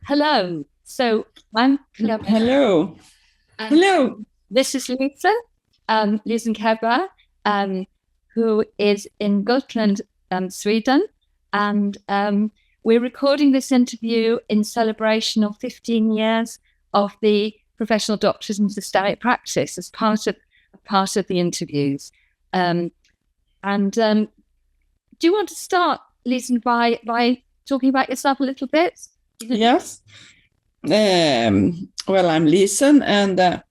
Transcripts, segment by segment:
Hello. So I'm Kebbe, Hello. and Hello. this is Lisen Kebbe, um, who is in Gotland, Sweden, and we're recording this interview in celebration of 15 years of the Professional Doctorate in Systemic Practice as part of the interviews. Um, and do you want to start, Lisen, by talking about yourself a little bit? Yes. Well, I'm Lisen, and I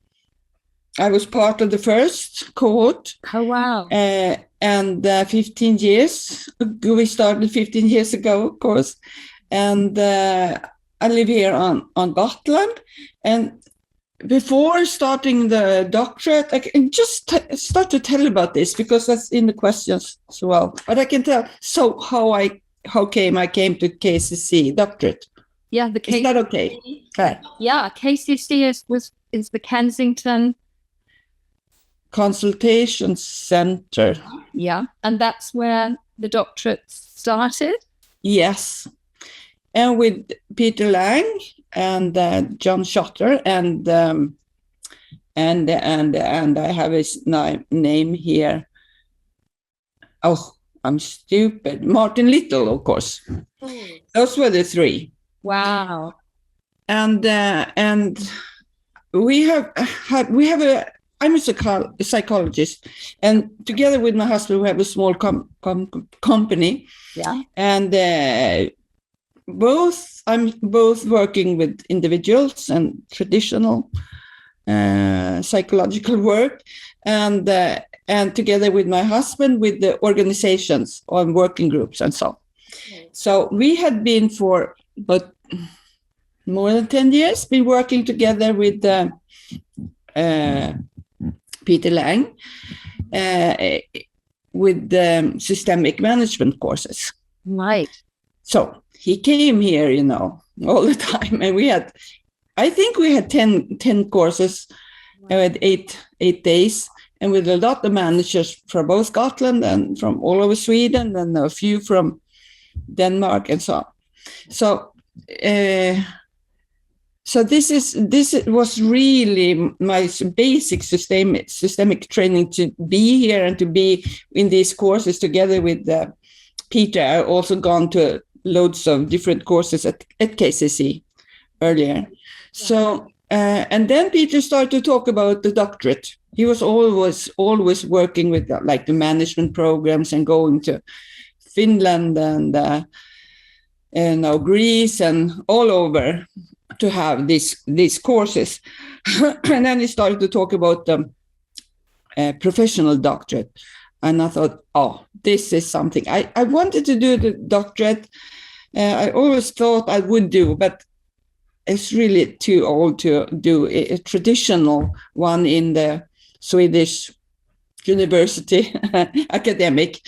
was part of the first cohort. Oh, wow. And 15 years ago, we started 15 years ago, of course. And I live here on Gotland. And before starting the doctorate, I can just start to tell about this because that's in the questions as well. But I can tell how I came to KCC doctorate. Yeah, Is that okay? Okay. Yeah, KCC is the Kensington. Consultation Center. Yeah, and that's where the doctorate started. Yes, and with Peter Lang and John Schotter and I have his name here. Oh, I'm stupid. Martin Little, of course. Those were the three. Wow. And we have a. I'm a psychologist, and together with my husband, we have a small company. Yeah. And I'm both working with individuals and traditional psychological work, and together with my husband with the organizations on working groups and so on. Okay. So we had been for about more than 10 years been working together with Peter Lang with the systemic management courses. Right. So he came here, all the time. And I think we had 10 courses. Wow. We had eight days. And with a lot of managers from both Scotland and from all over Sweden, and a few from Denmark and so on. So this was really my basic systemic training to be here and to be in these courses together with Peter. I also gone to loads of different courses at KCC earlier. So and then Peter started to talk about the doctorate. He was always working with like the management programs and going to Finland and now Greece and all over to have these courses. And then he started to talk about the professional doctorate. And I thought, oh, this is something. I wanted to do the doctorate. I always thought I would do, but it's really too old to do a traditional one in the Swedish university academic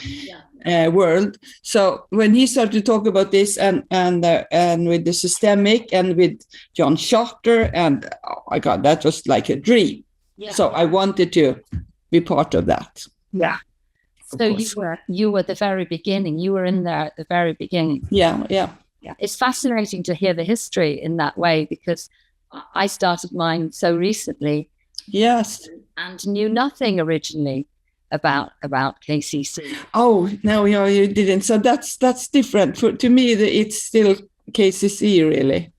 world. So when he started to talk about this and with the systemic and with John Schotter, and oh my God, that was like a dream. Yeah. So I wanted to be part of that. Yeah. So you were at the very beginning. You were in there at the very beginning. Yeah. It's fascinating to hear the history in that way because I started mine so recently. Yes. And knew nothing originally about KCC. Oh no, you didn't. So that's different. To me, it's still KCC really.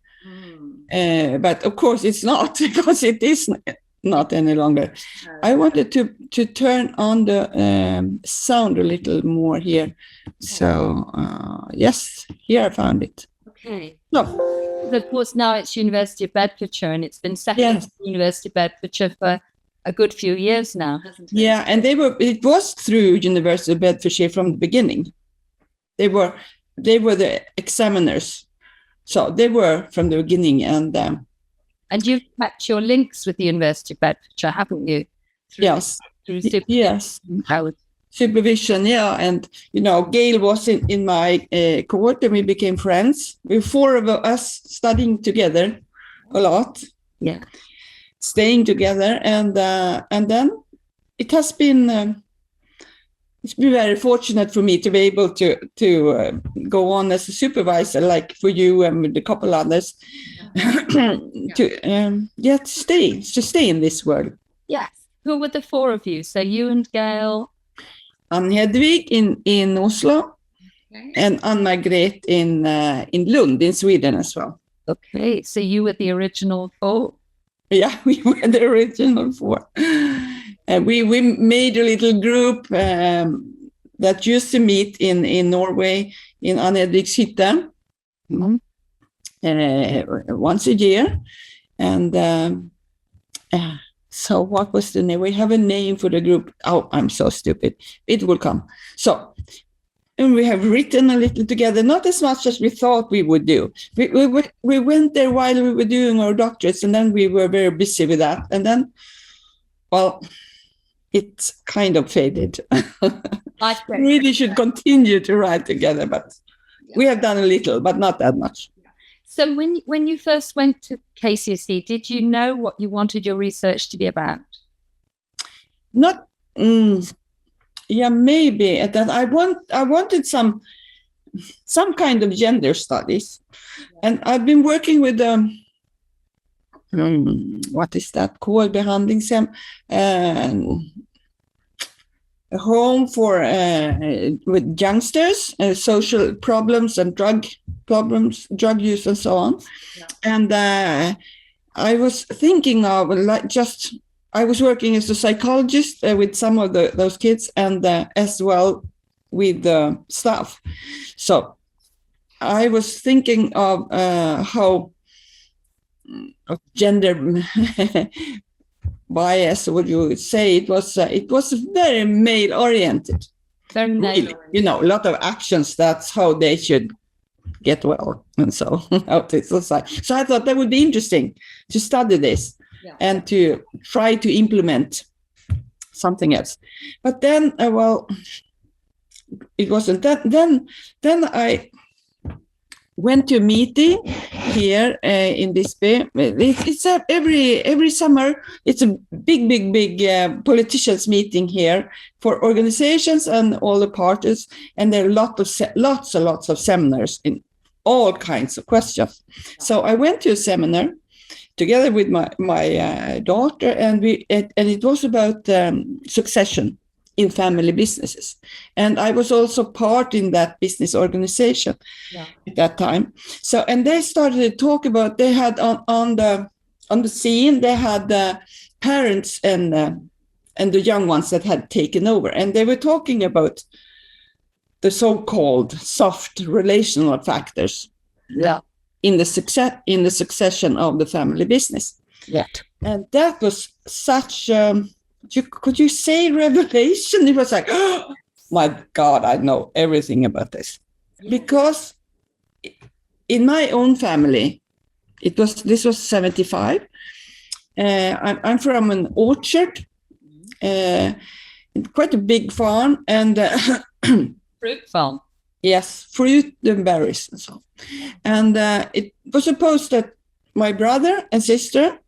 But of course, it's not because it is not any longer. I wanted to turn on the sound a little more here. So yes, here I found it. Okay. No. Of course, now it's University of Bedfordshire, and it's been second to University of Bedfordshire for a good few years now, hasn't it? Yeah, and it was through University of Bedfordshire from the beginning. They were the examiners, so they were from the beginning, and you've kept your links with the University of Bedfordshire, haven't you? Yes. Yes. Supervision, yeah, and Gail was in my cohort, and we became friends. We were four of us studying together a lot. Yeah. Staying together, and then it has been it's been very fortunate for me to be able to go on as a supervisor, like for you and with a couple others, to stay in this world. Yes. Who were the four of you? So you and Gail. Ann Hedvig in Oslo, and Ann Margret in Lund in Sweden as well. Okay, so you were the original four. Yeah, we were the original four. And we made a little group that used to meet in Norway in Ann Hedvig's hytte once a year. And so what was the name? We have a name for the group. Oh, I'm so stupid. It will come. So, and we have written a little together, not as much as we thought we would do. We went there while we were doing our doctorates, and then we were very busy with that. And then, well, it kind of faded. We really should continue to write together, but we have done a little, but not that much. So when you first went to KCSE, did you know what you wanted your research to be about? Not, yeah, maybe at that. I wanted some kind of gender studies, and I've been working with what is that called? Behandlingshem, a home for with youngsters, social problems and drug use and so on. Yeah. And I was thinking of I was working as a psychologist with some of those kids, and as well with the staff. So I was thinking of how gender bias, would you say, it was very male oriented. Very really, a lot of actions. That's how they should get well, and so out in society. So I thought that would be interesting to study this and to try to implement something else. But then, well, it wasn't that. Then I went to a meeting here in Visby. It's every summer. It's a big politicians meeting here for organizations and all the parties, and there are lots of seminars in all kinds of questions. So I went to a seminar together with my daughter, and it was about succession in family businesses, and I was also part in that business organization at that time. So, and they started to talk about, they had on the scene, they had the parents and the young ones that had taken over, and they were talking about the so-called soft relational factors in the succession of the family business. And that was such could you say revelation? It was like, oh my God, I know everything about this. Because in my own family, this was 75. I'm from an orchard, quite a big farm, and fruit farm. Yes, fruit and berries and so on. And it was supposed that my brother and sister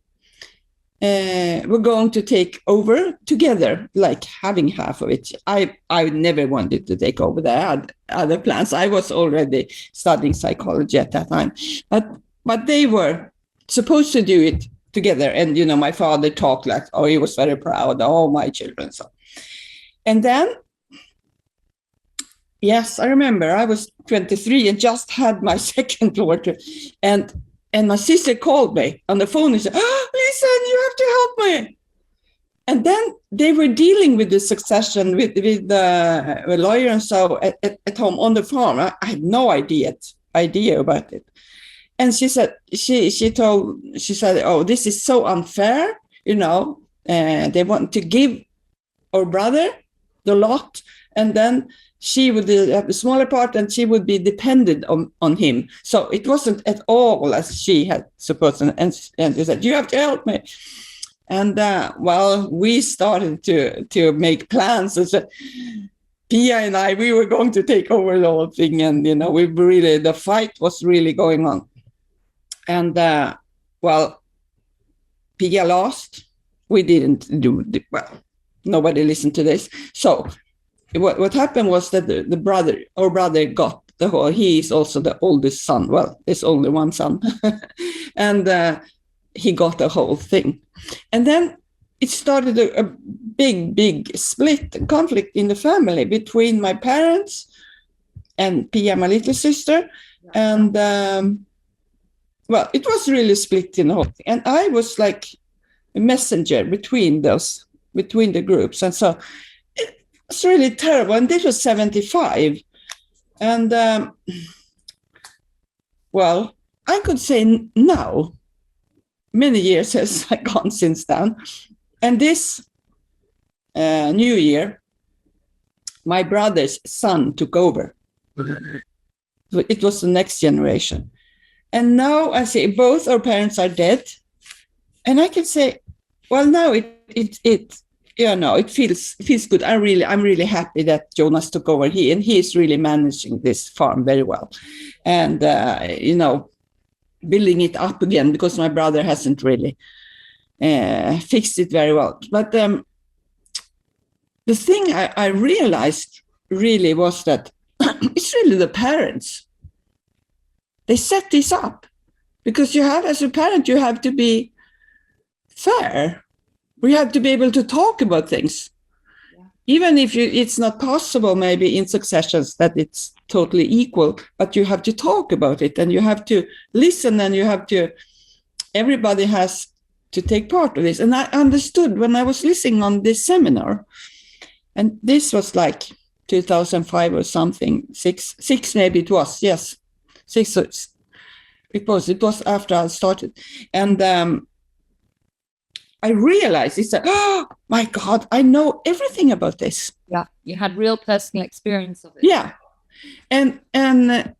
were going to take over together, like having half of it. I never wanted to take over. I had other plans. I was already studying psychology at that time, but they were supposed to do it together. And my father talked like, oh, he was very proud. Oh, my children. So, and then, yes, I remember I was 23 and just had my second daughter, and my sister called me on the phone and said, oh, Lisen, you have to help me. And then they were dealing with the succession with the lawyer and so at home on the farm. I had no idea about it. And she said, she said, oh, this is so unfair. They want to give our brother the lot, and then she would have a smaller part, and she would be dependent on him. So it wasn't at all as she had supposed. And she said, you have to help me. And well, we started to make plans. And so Pia and I, we were going to take over the whole thing. And, the fight was really going on. And well, Pia lost. We didn't do well. Nobody listened to this. So what happened was that our brother got the whole. He is also the oldest son. Well, there's only one son, and he got the whole thing. And then it started a big split, conflict in the family between my parents and Pia, my little sister, and well, it was really split in the whole thing. And I was like a messenger between the groups, and so it's really terrible. And this was 1975. And well, I could say now, many years has gone since then. And this New Year, my brother's son took over. So it was the next generation. And now I say both our parents are dead. And I can say, well, now it feels good. I'm really happy that Jonas took over. He is really managing this farm very well, and building it up again, because my brother hasn't really fixed it very well. But the thing I realized really was that it's really the parents. They set this up because as a parent, you have to be fair. We have to be able to talk about things, even if it's not possible, maybe in successions that it's totally equal, but you have to talk about it, and you have to listen, and everybody has to take part of this. And I understood when I was listening on this seminar, and this was like 2005 or something, six maybe it was, yes, 6. It was after I started. And I realized, it's like, oh my God, I know everything about this. Yeah, you had real personal experience of it. Yeah. And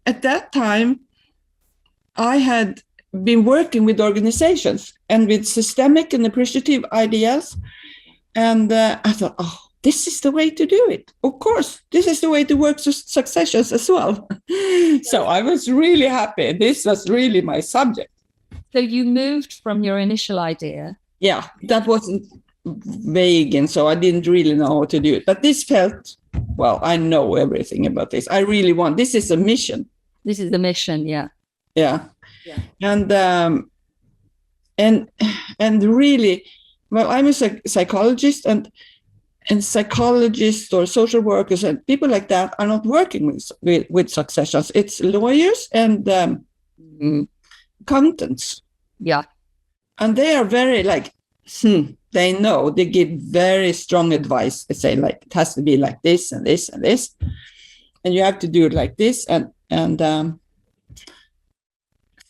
at that time, I had been working with organizations and with systemic and appreciative ideas. And I thought, oh, this is the way to do it. Of course, this is the way to work successions as well. So I was really happy. This was really my subject. So you moved from your initial idea. Yeah, that wasn't vague, and so I didn't really know how to do it. But this felt, well, I know everything about this. I really want, this is a mission. This is the mission, yeah. Yeah. And really, well, I'm a psychologist, and psychologists or social workers and people like that are not working with successions. It's lawyers and accountants. Yeah. And they are very like, they know, they give very strong advice. They say, like, it has to be like this and this and this, and you have to do it like this. And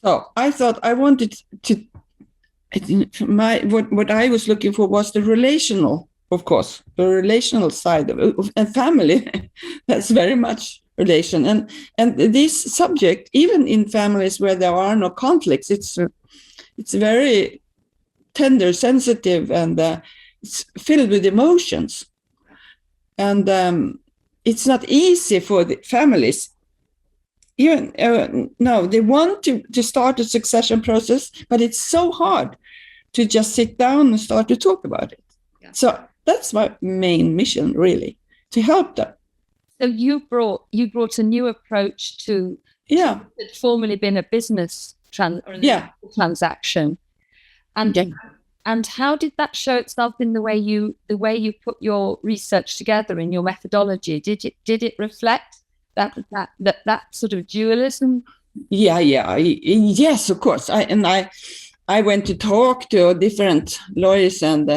so I thought I wanted to, what I was looking for was the relational, of course, the relational side of and family. That's very much relation. And this subject, even in families where there are no conflicts, it's very tender, sensitive, and it's filled with emotions. And it's not easy for the families. Even no, they want to start a succession process, but it's so hard to just sit down and start to talk about it. Yeah. So that's my main mission, really, to help them. So you brought a new approach to yeah. It had formerly been a business transaction, and how did that show itself in the way you put your research together in your methodology? Did it reflect that sort of dualism? Yes, of course. I went to talk to different lawyers, and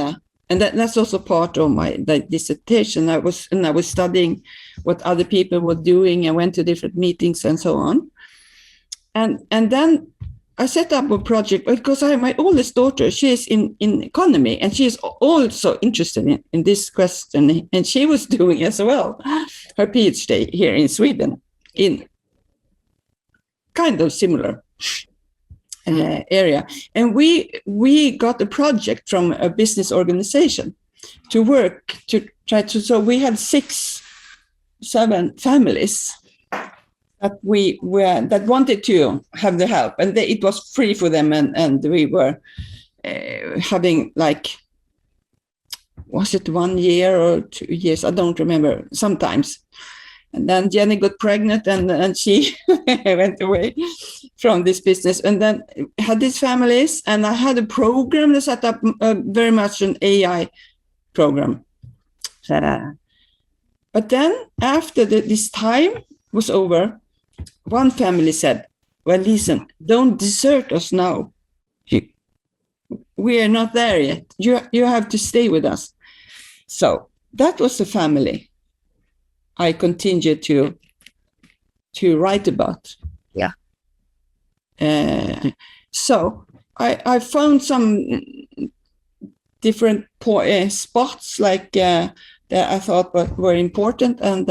that's also part of my dissertation. I was studying what other people were doing. I went to different meetings and so on, and then I set up a project because my oldest daughter, she is in economy, and she is also interested in this question, and she was doing as well her PhD here in Sweden in kind of similar area. And we got a project from a business organization to work to try to, so we had 7 families that wanted to have the help, and it was free for them, and we were having like was it 1 year or 2 years? I don't remember, sometimes. And then Jenny got pregnant and she went away from this business, and then had these families, and I had a program that set up very much an AI program. But then after this time was over, one family said, well, listen, don't desert us now. We are not there yet. You have to stay with us. So that was the family I continued to write about. Yeah. So I found some different spots like that I thought were important, and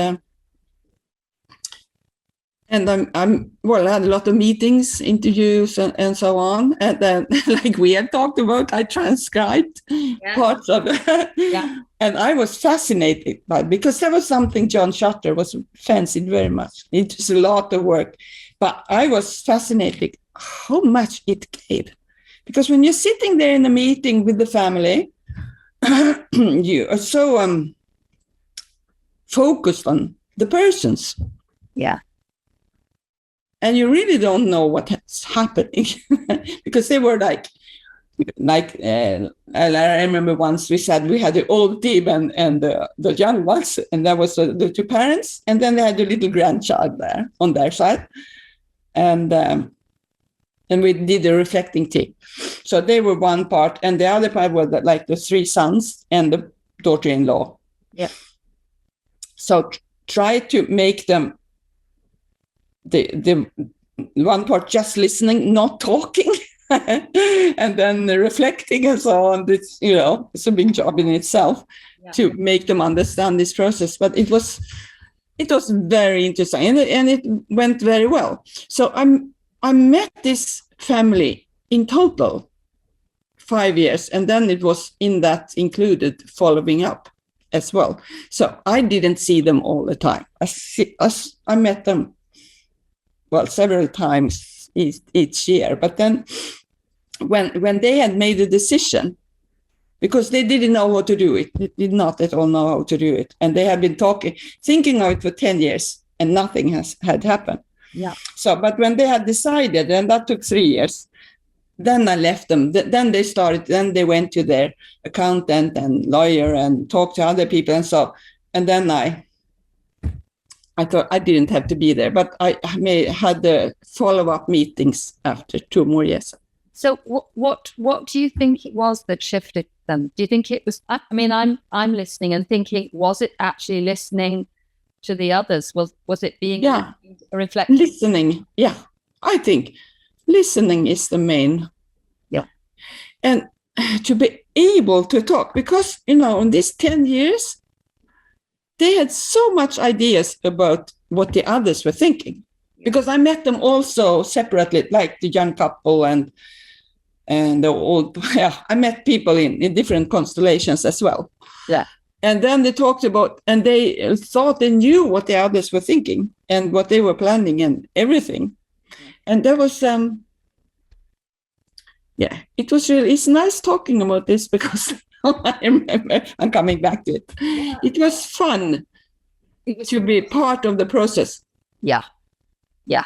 I'm well, I had a lot of meetings, interviews, and so on. And then, like we had talked about, I transcribed parts of it. Yeah. And I was fascinated by it, because there was something John Shutter was fancied very much. It was a lot of work, but I was fascinated how much it gave. Because when you're sitting there in a meeting with the family, you are so focused on the persons. Yeah. And you really don't know what's happening because they were like I remember once we said we had the old team and the young ones, and that was the two parents, and then they had a little grandchild there on their side, and we did the reflecting team. So they were one part, and the other part was like the three sons and the daughter-in-law. Yeah. So try to make them the one part just listening, not talking, and then reflecting and so on. It's, it's a big job in itself to make them understand this process. But it was very interesting, and it went very well. So I met this family in total 5 years, and then it was in that included following up as well. So I didn't see them all the time. I met them several times each year. But then when they had made a decision, because they didn't know how to do it, they did not at all know how to do it. And they had been thinking of it for 10 years, and nothing had happened. Yeah. So, but when they had decided, and that took 3 years, then I left them. Then they went to their accountant and lawyer and talked to other people. And so, and then I thought I didn't have to be there, but I had the follow-up meetings after 2 more years. So what do you think it was that shifted them? Do you think it was, I mean, I'm listening and thinking, was it actually listening to the others? Was it being a reflection? Listening, yeah. I think listening is the main. Yeah. And to be able to talk, because, in these 10 years, they had so much ideas about what the others were thinking, because I met them also separately, like the young couple and the old. Yeah, I met people in different constellations as well. Yeah. And then they talked about, and they thought they knew what the others were thinking and what they were planning and everything. And there was, it was really, it's nice talking about this, because I remember, I'm coming back to it. It was fun to be part of the process. Yeah. Yeah.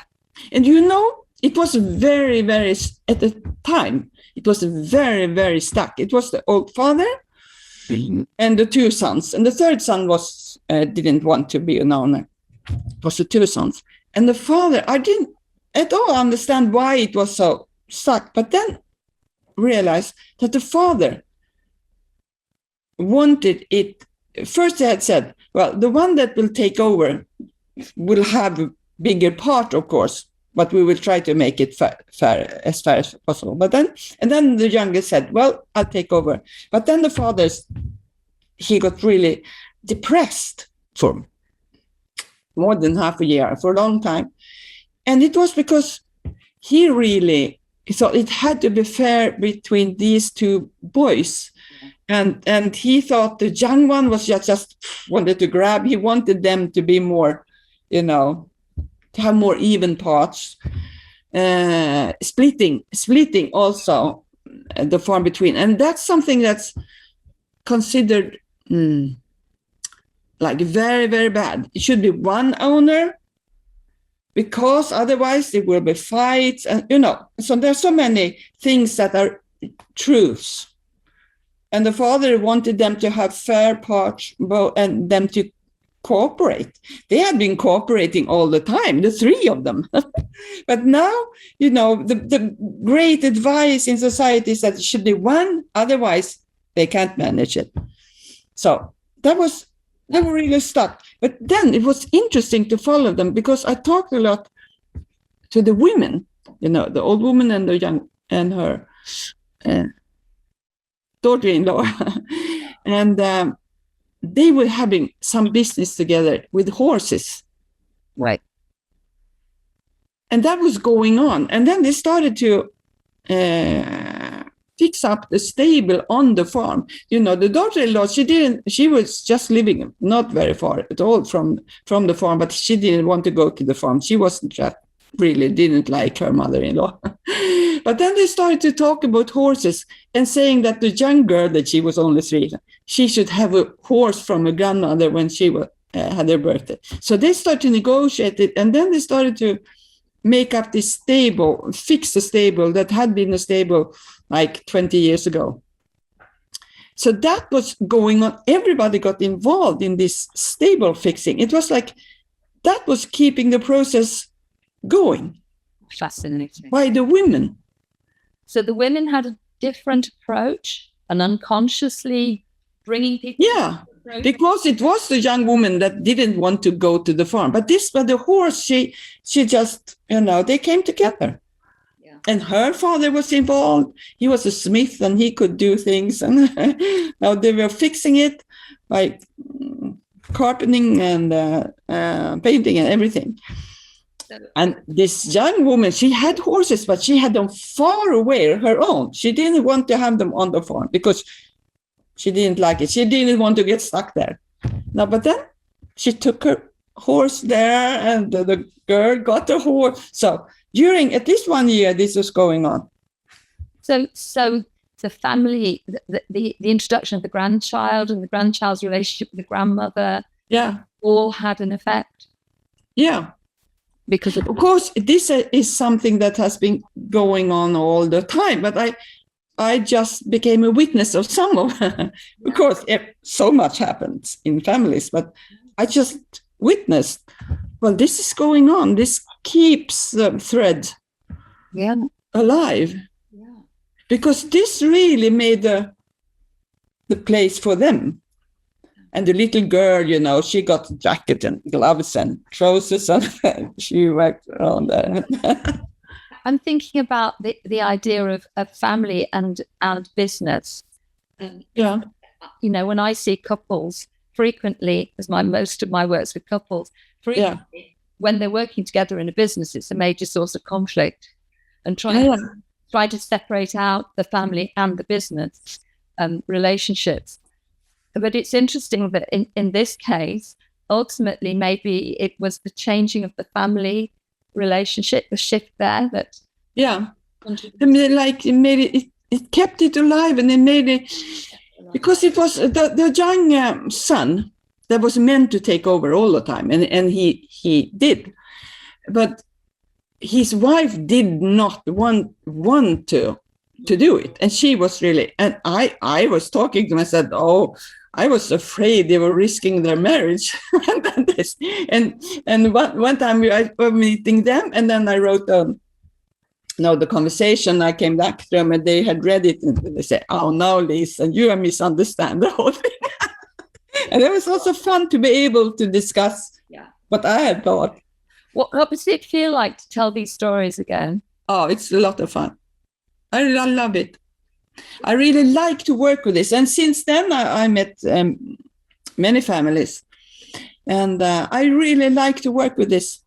And it was very, very, at the time, it was very, very stuck. It was the old father and the 2 sons. And the third son didn't want to be an owner. It was the 2 sons. And the father, I didn't at all understand why it was so stuck, but then realized that the father wanted it. First they had said, well, the one that will take over will have a bigger part, of course, but we will try to make it fair as possible. But then the youngest said, well, I'll take over. But then the father, he got really depressed for more than half a year, for a long time. And it was because he really thought it had to be fair between these 2 boys. And he thought the young one was just wanted to grab. He wanted them to be more, to have more even parts. Splitting also the farm between. And that's something that's considered like very, very bad. It should be one owner, because otherwise there will be fights, and so there's so many things that are truths. And the father wanted them to have fair parts and them to cooperate. They had been cooperating all the time, the three of them. But now, the great advice in society is that it should be one, otherwise they can't manage it. So they were really stuck. But then it was interesting to follow them, because I talked a lot to the women, the old woman and the young, and her daughter-in-law. And they were having some business together with horses. Right. And that was going on. And then they started to fix up the stable on the farm. The daughter-in-law, she was just living not very far at all from the farm, but she didn't want to go to the farm. She wasn't really didn't like her mother-in-law. But then they started to talk about horses and saying that the young girl, that she was only 3, she should have a horse from her grandmother when she had her birthday. So they started to negotiate it, and then they started to make up this stable, fix the stable that had been a stable like 20 years ago. So that was going on. Everybody got involved in this stable fixing. It was like that was keeping the process going. Fascinating. By the women. So the women had a different approach and unconsciously bringing people. Yeah, because it was the young woman that didn't want to go to the farm. But the horse, she just, they came together. Yeah. And her father was involved. He was a smith and he could do things. And now they were fixing it, like carpeting and painting and everything. And this young woman, she had horses, but she had them far away, her own. She didn't want to have them on the farm because she didn't like it. She didn't want to get stuck there. No, but then she took her horse there, and the girl got the horse. So during at least 1 year, this was going on. So the family, the introduction of the grandchild and the grandchild's relationship with the grandmother, all had an effect. Yeah. Because of course, this is something that has been going on all the time, but I just became a witness of some of it. Of course, so much happens in families, but I just witnessed, well, this is going on. This keeps the thread alive. Yeah. Because this really made the place for them. And the little girl, she got a jacket and gloves and trousers, and she walked around there. I'm thinking about the idea of family and business. Yeah. When I see couples frequently, as most of my work's with couples, when they're working together in a business, it's a major source of conflict. And try to separate out the family and the business relationships. But it's interesting that in this case, ultimately, maybe it was the changing of the family relationship, the shift there that. Yeah. I mean, like it made it kept it alive, and it made it, because it was the young son that was meant to take over all the time, and he did. But his wife did not want to do it. And she was really, and I was talking to him, I said, I was afraid they were risking their marriage. and one time I was meeting them, and then I wrote down the conversation. I came back to them, and they had read it, and they said, no, Lisen, you misunderstand the whole thing. And it was also fun to be able to discuss what I had thought. What does it feel like to tell these stories again? Oh, it's a lot of fun. I love it. I really like to work with this. And since then, I met many families. And I really like to work with this.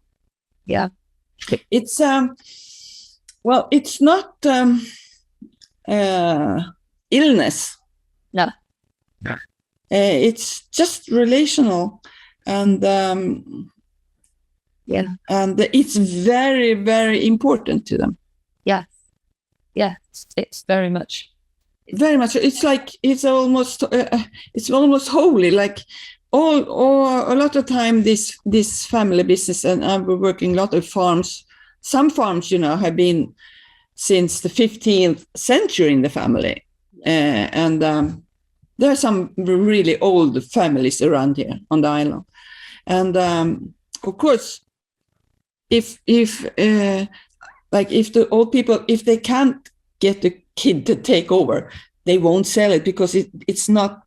Yeah. It's, it's not illness. No. It's just relational. And and it's very, very important to them. Yes, it's very much Very much. It's like it's almost holy. Like a lot of time this family business, and I've been working a lot of farms. Some farms, have been since the 15th century in the family, and there are some really old families around here on the island, and of course, if the old people, if they can't get the kid to take over, they won't sell it because it's not,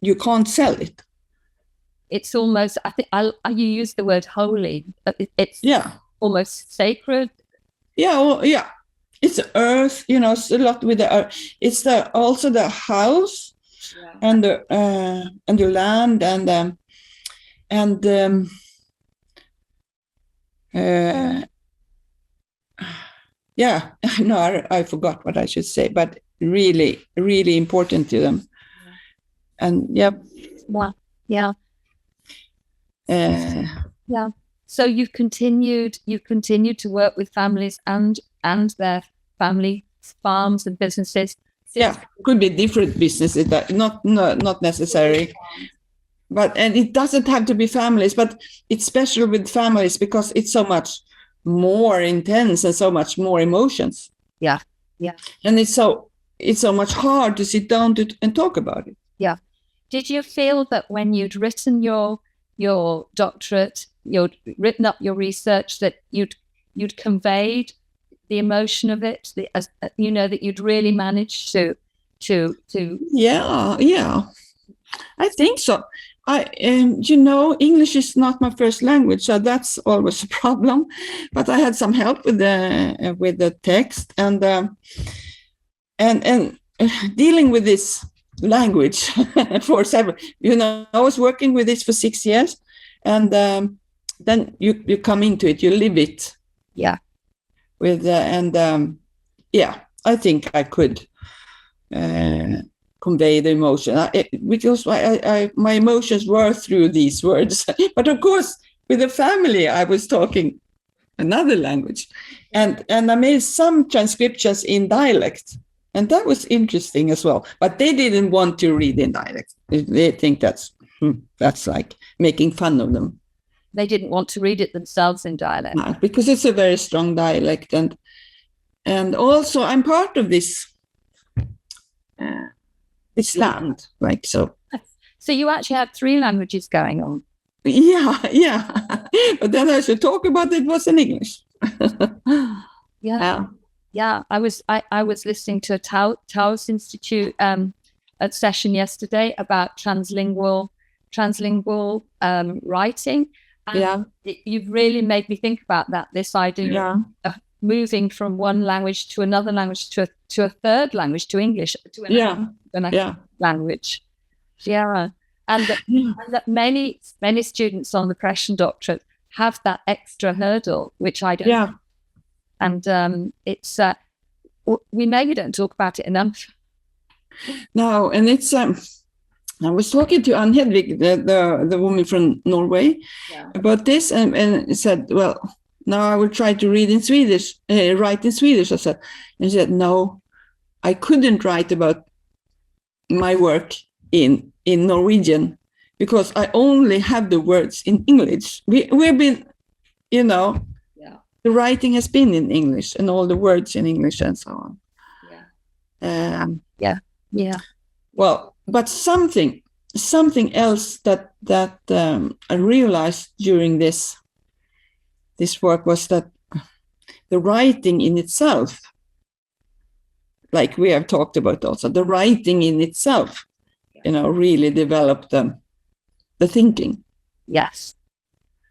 you can't sell it. It's almost, I think you use the word holy. It's almost sacred. Yeah, well, yeah. It's earth, it's a lot with the earth. It's also the house and the land yeah, no, I forgot what I should say, but really, really important to them. And yeah. So you've continued to work with families and their family farms and businesses. Yeah, could be different businesses, not necessary. And it doesn't have to be families, but it's special with families because it's so much more intense and so much more emotions. Yeah. And it's so much hard to sit down and talk about it. Yeah. Did you feel that when you'd written your doctorate, you'd written up your research, that you'd conveyed the emotion of it, that you'd really managed to Yeah, I think so. English is not my first language, so that's always a problem. But I had some help with the text and dealing with this language for several. I was working with this for 6 years, and then you come into it, you live it. Yeah. I think I could convey the emotion because my emotions were through these words. But of course, with the family, I was talking another language, and I made some transcriptions in dialect, and that was interesting as well. But they didn't want to read in dialect. They think that's like making fun of them. They didn't want to read it themselves in dialect. No, because it's a very strong dialect, and also I'm part of this land, like so. So you actually had 3 languages going on. Yeah. But then I should talk about it was in English. Yeah. I was listening to a Taos Institute at session yesterday about translingual writing. And you've really made me think about that. This idea of moving from one language to another language to a third language, to English, to another language. Yeah. And that many students on the Professional Doctorate have that extra hurdle, which I don't. Yeah. And it's we maybe don't talk about it enough. No, and it's I was talking to Ann Hedvig, the woman from Norway, about this, and said, well, now I will try to read in Swedish, write in Swedish. I said, and she said, no, I couldn't write about my work in Norwegian because I only have the words in English. We've been, the writing has been in English and all the words in English and so on. Yeah. Well, but something else that I realized during this work was that the writing in itself, like we have talked about also, the writing in itself, really developed the thinking. Yes.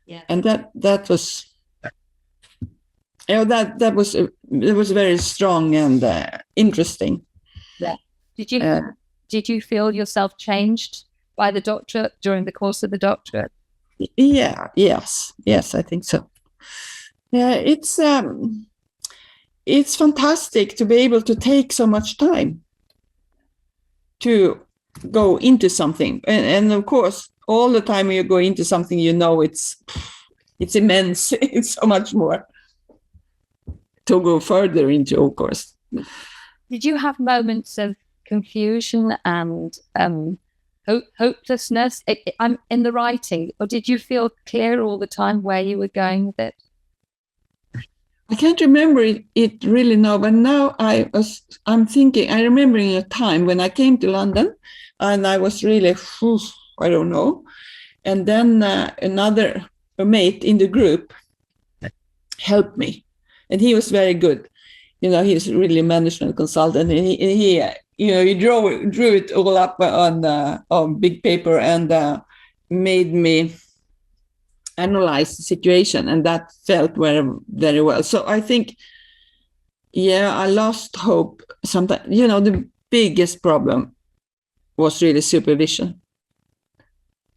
Yeah. And that was, that was very strong and interesting. Yeah. Did you feel yourself changed by the doctorate during the course of the doctorate? Yeah. Yes, I think so. Yeah, it's fantastic to be able to take so much time to go into something, and of course, all the time you go into something, it's immense. It's so much more to go further into, of course. Did you have moments of confusion and hopelessness I'm in the writing, or did you feel clear all the time where you were going with it? I can't remember it really now, but now I'm thinking, I remember a time when I came to London and I was really, I don't know. And then another mate in the group helped me, and he was very good. He's really a management consultant, and he drew it all up on big paper and made me analyze the situation, and that felt very, very well. So I think, I lost hope sometimes. The biggest problem was really supervision.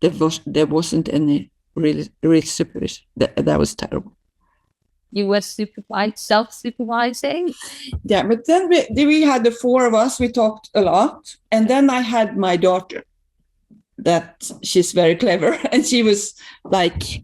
There wasn't any real supervision. That was terrible. You were self-supervising? Yeah, but then we had the four of us. We talked a lot. And then I had my daughter, that she's very clever. And she was like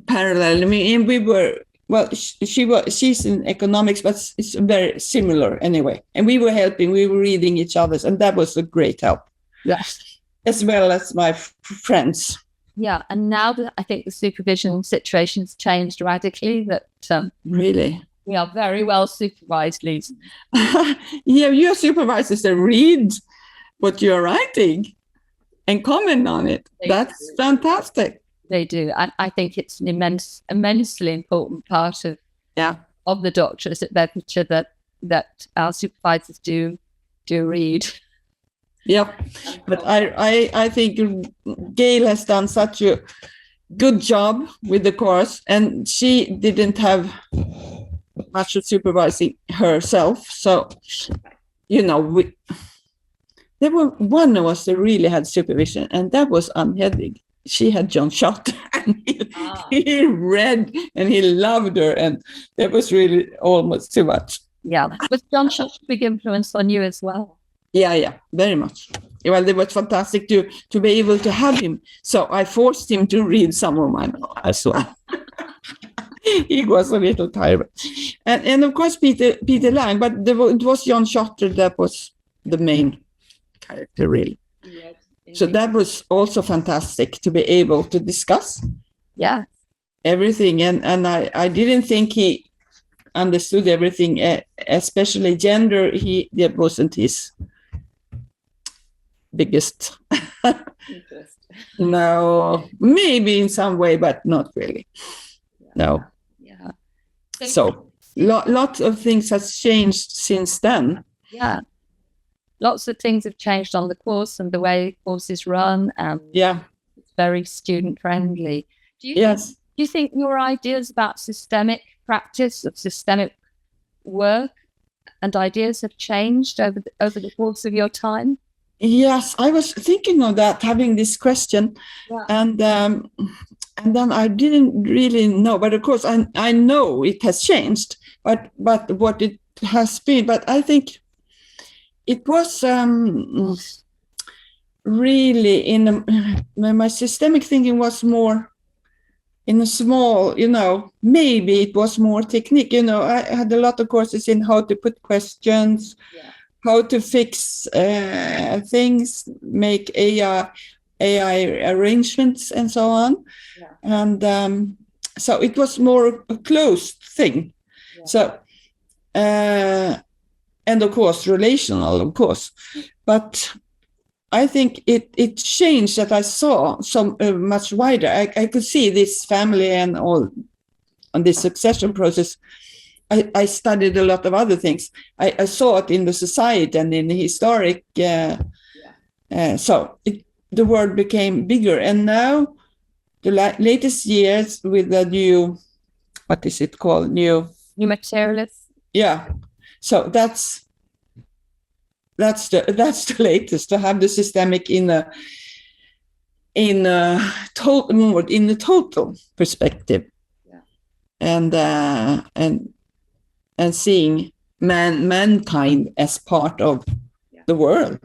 parallel. I mean, and we were, well, she's in economics, but it's very similar anyway. And we were helping, we were reading each other's, and that was a great help. Yes. As well as my friends. Yeah, and now that I think the supervision situation has changed radically, that really we are very well supervised, Lisen. Yeah, your supervisors, they read what you're writing and comment on it. That's fantastic. They do. And I think it's an immensely important part of the doctorates at Bedfordshire that our supervisors do read. Yeah, but I think Gail has done such a good job with the course, and she didn't have much of supervising herself. So, there were one of us that really had supervision, and that was Ann Hedvig. She had John Schott, and he read, and he loved her, and that was really almost too much. Yeah, was John Schott a big influence on you as well? Yeah, very much. Well, it was fantastic to be able to have him. So I forced him to read some of mine as well. He was a little tired. And of course, Peter Lang, but it was John Schotter that was the main character, really. Yes, so that was also fantastic to be able to discuss everything. And I didn't think he understood everything, especially gender. That wasn't his biggest interest. No, maybe in some way, but not really. No. Yeah. So lots of things has changed since then. Yeah. Lots of things have changed on the course and the way courses run. It's very student friendly. Do you think your ideas about systemic practice, of systemic work and ideas have changed over the course of your time? Yes, I was thinking of that, having this question, and then I didn't really know. But of course, I know it has changed. But what it has been, but I think it was really my systemic thinking was more in a small, maybe it was more technique. I had a lot of courses in how to put questions. Yeah. How to fix things, make AI arrangements, and so on. Yeah. And so it was more a closed thing. Yeah. So, and of course, relational, of course. But I think it changed that I saw so much wider. I could see this family and all on this succession process. I studied a lot of other things. I saw it in the society and in the historic. So the world became bigger. And now, the latest years with the new, what is it called? New materialists. Yeah. So that's the latest, to have the systemic in the total perspective. Yeah. And seeing mankind as part of the world,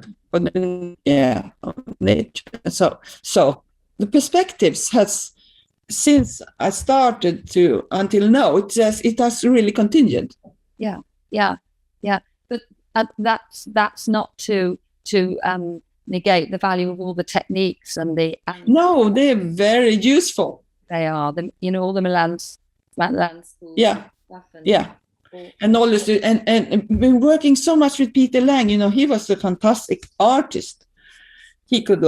nature. So the perspectives has, since I started to until now, it has really continued. Yeah. Yeah, but that's not to negate the value of all the techniques and the. No, they're very useful. They are all the Milan schools. Yeah, and all this, and been working so much with Peter Lang. He was a fantastic artist. He could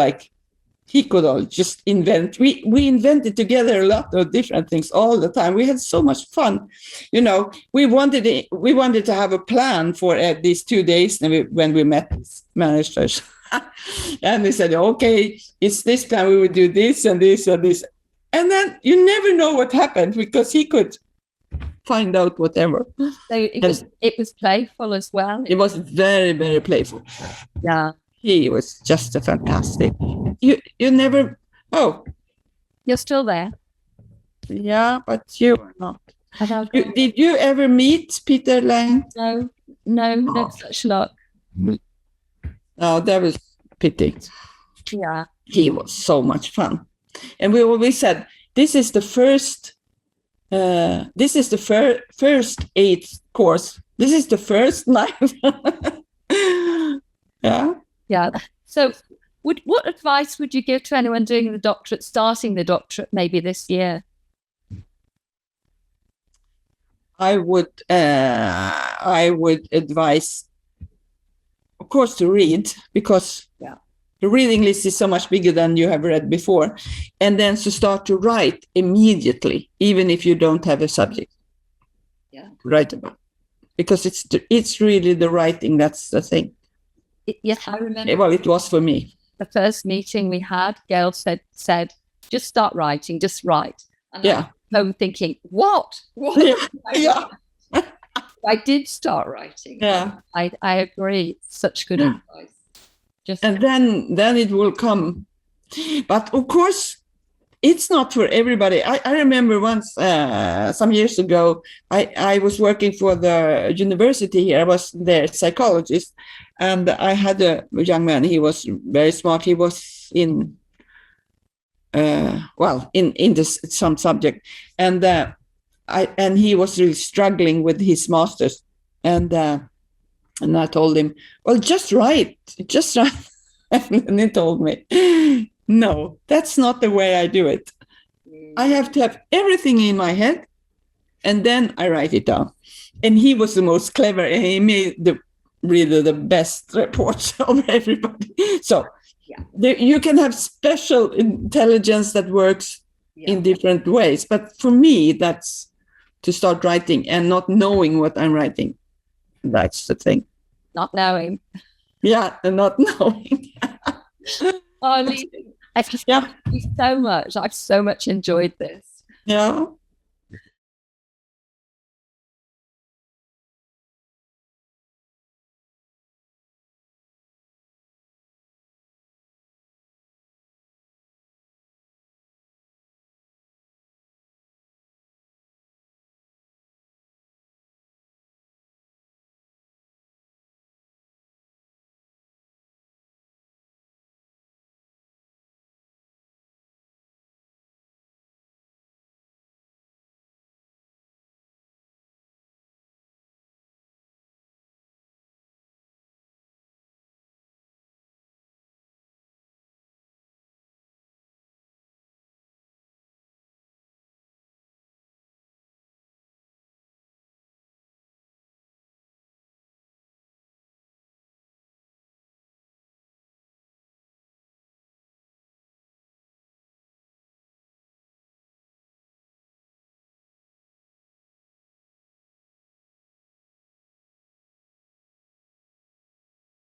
all just invent. We invented together a lot of different things all the time. We had so much fun. We wanted to have a plan for these 2 days when we met managers. And they said, okay, it's this time we would do this and this and this. And then you never know what happened because he could find out whatever. So it was playful as well. It was very, very playful. Yeah. He was just a fantastic. You never. Oh, you're still there. Yeah, but you are not. Did you ever meet Peter Lang? No such luck. Oh, that was pity. Yeah, he was so much fun, and we always said this is the first. This is the first 8th course. This is the first 9th. Yeah. Yeah. So, what advice would you give to anyone doing the doctorate, starting the doctorate, maybe this year? I would advise, of course, to read, because the reading list is so much bigger than you have read before, and then to start to write immediately, even if you don't have a subject. Yeah. Write about, because it's really the writing that's the thing. Yes, I remember. Well, it was for me. The first meeting we had, Gail said, just start writing, just write. And I'm thinking, what? Yeah. I did start writing. Yeah. I agree. Such good advice. And then it will come. But of course, it's not for everybody. I remember once, some years ago, I was working for the university here. I was their psychologist, and I had a young man. He was very smart. He was in some subject, and he was really struggling with his masters, and I told him, well, just write. And he told me, no, that's not the way I do it. I have to have everything in my head, and then I write it down. And he was the most clever, and he made really the best reports of everybody. So you can have special intelligence that works in different ways. But for me, that's to start writing and not knowing what I'm writing. That's the thing. Not knowing. Yeah, and not knowing. Oh, Lisen, thank you so much. I've so much enjoyed this. Yeah.